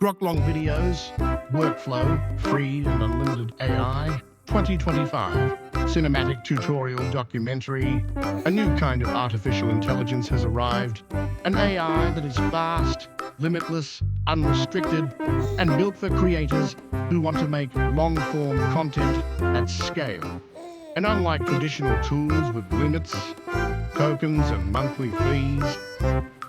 GROK long videos, workflow, free and unlimited AI, 2025. Cinematic tutorial documentary. A new kind of artificial intelligence has arrived. An AI that is fast, limitless, unrestricted, and built for creators who want to make long-form content at scale. And unlike traditional tools with limits, tokens, and monthly fees,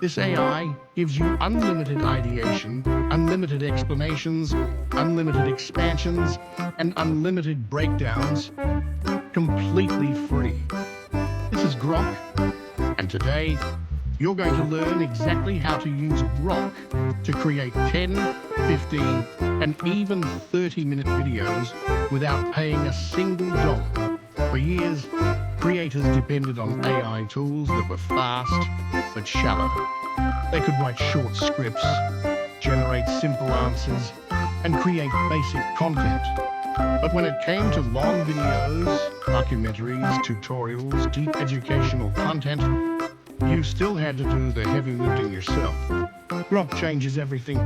this AI gives you unlimited ideation, unlimited explanations, unlimited expansions, and unlimited breakdowns, completely free. This is GROK, and today you're going to learn exactly how to use GROK to create 10, 15, and even 30-minute videos without paying a single dollar. For years, creators depended on AI tools that were fast but shallow. They could write short scripts, generate simple answers, and create basic content. But when it came to long videos, documentaries, tutorials, deep educational content, you still had to do the heavy lifting yourself. GROK changes everything.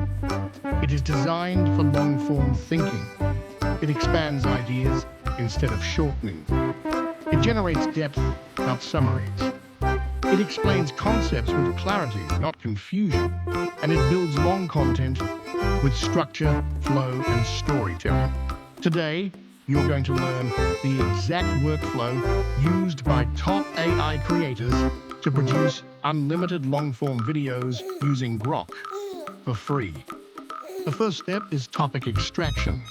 It is designed for long-form thinking. It expands ideas instead of shortening. It generates depth, not summaries. It explains concepts with clarity, not confusion. And it builds long content with structure, flow, and storytelling. Today, you're going to learn the exact workflow used by top AI creators to produce unlimited long-form videos using GROK for free. The first step is topic extraction.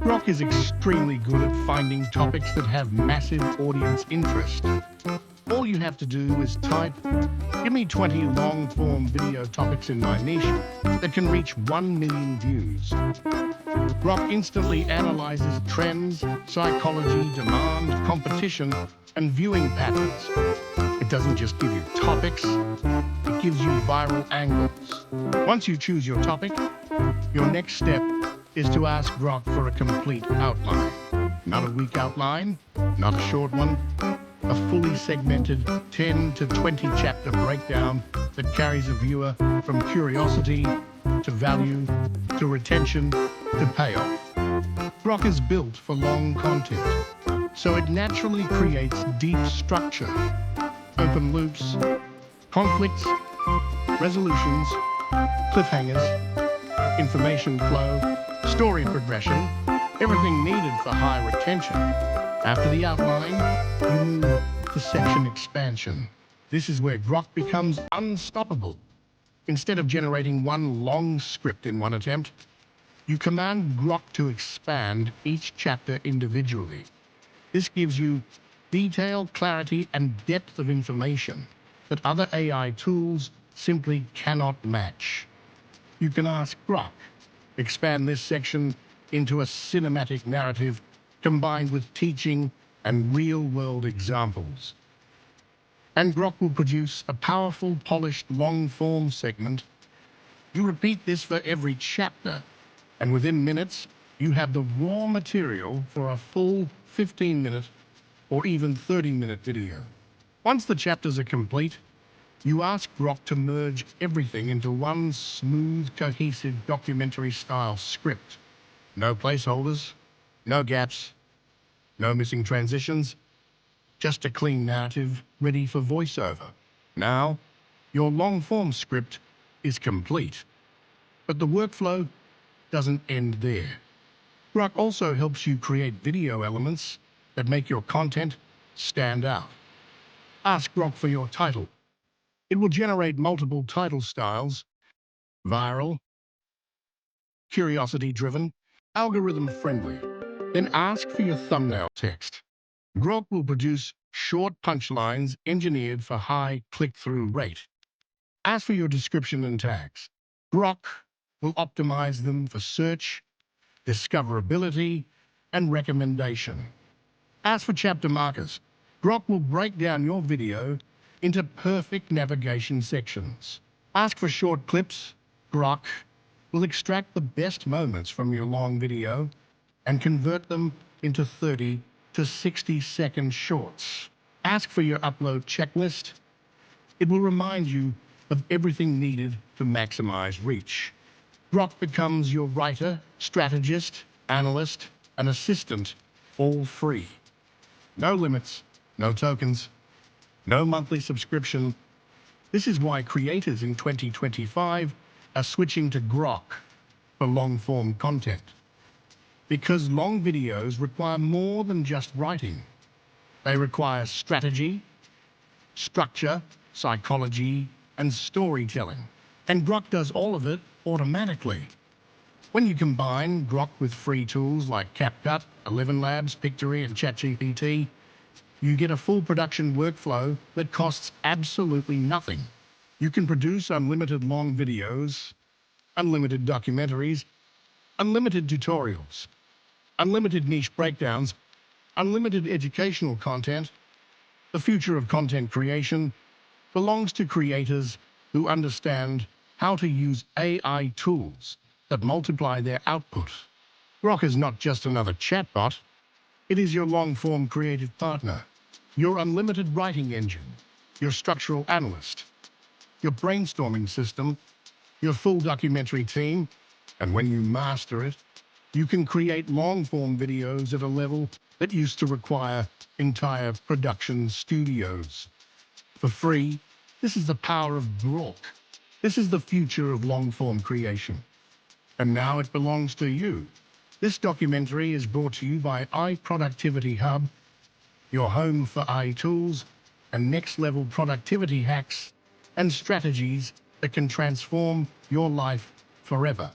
GROK is extremely good at finding topics that have massive audience interest. All you have to do is type, "Give me 20 long-form video topics in my niche that can reach 1 million views." GROK instantly analyzes trends, psychology, demand, competition, and viewing patterns. It doesn't just give you topics, it gives you viral angles. Once you choose your topic, your next step is to ask GROK for a complete outline. Not a weak outline, not a short one, a fully segmented 10 to 20 chapter breakdown that carries a viewer from curiosity to value to retention to payoff. GROK is built for long content, so it naturally creates deep structure, open loops, conflicts, resolutions, cliffhangers, information flow, story progression, everything needed for high retention. After the outline, you move to section expansion. This is where GROK becomes unstoppable. Instead of generating one long script in one attempt, you command GROK to expand each chapter individually. This gives you detail, clarity, and depth of information that other AI tools simply cannot match. You can ask GROK, expand this section into a cinematic narrative combined with teaching and real-world examples. And GROK will produce a powerful, polished, long-form segment. You repeat this for every chapter, and within minutes, you have the raw material for a full 15-minute or even 30-minute video. Once the chapters are complete, you ask GROK to merge everything into one smooth, cohesive documentary-style script. No placeholders, no gaps, no missing transitions, just a clean narrative ready for voiceover. Now, your long-form script is complete. But the workflow doesn't end there. GROK also helps you create video elements that make your content stand out. Ask GROK for your title. It will generate multiple title styles: viral, curiosity-driven, algorithm-friendly. Then ask for your thumbnail text. GROK will produce short punchlines engineered for high click-through rate. Ask for your description and tags. GROK will optimize them for search, discoverability, and recommendation. Ask for chapter markers. GROK will break down your video into perfect navigation sections. Ask for short clips. GROK will extract the best moments from your long video and convert them into 30 to 60-second shorts. Ask for your upload checklist. It will remind you of everything needed to maximize reach. GROK becomes your writer, strategist, analyst, and assistant, all free. No limits, no tokens, no monthly subscription. This is why creators in 2025 are switching to GROK for long-form content. Because long videos require more than just writing. They require strategy, structure, psychology, and storytelling. And GROK does all of it automatically. When you combine GROK with free tools like CapCut, 11 Labs, Pictory, and ChatGPT, you get a full production workflow that costs absolutely nothing. You can produce unlimited long videos, unlimited documentaries, unlimited tutorials, unlimited niche breakdowns, unlimited educational content. The future of content creation belongs to creators who understand how to use AI tools that multiply their output. GROK is not just another chatbot, it is your long-form creative partner, your unlimited writing engine, your structural analyst, your brainstorming system, your full documentary team, and when you master it, you can create long-form videos at a level that used to require entire production studios. For free, this is the power of GROK. This is the future of long-form creation. And now it belongs to you. This documentary is brought to you by iProductivity Hub, your home for iTools and next-level productivity hacks and strategies that can transform your life forever.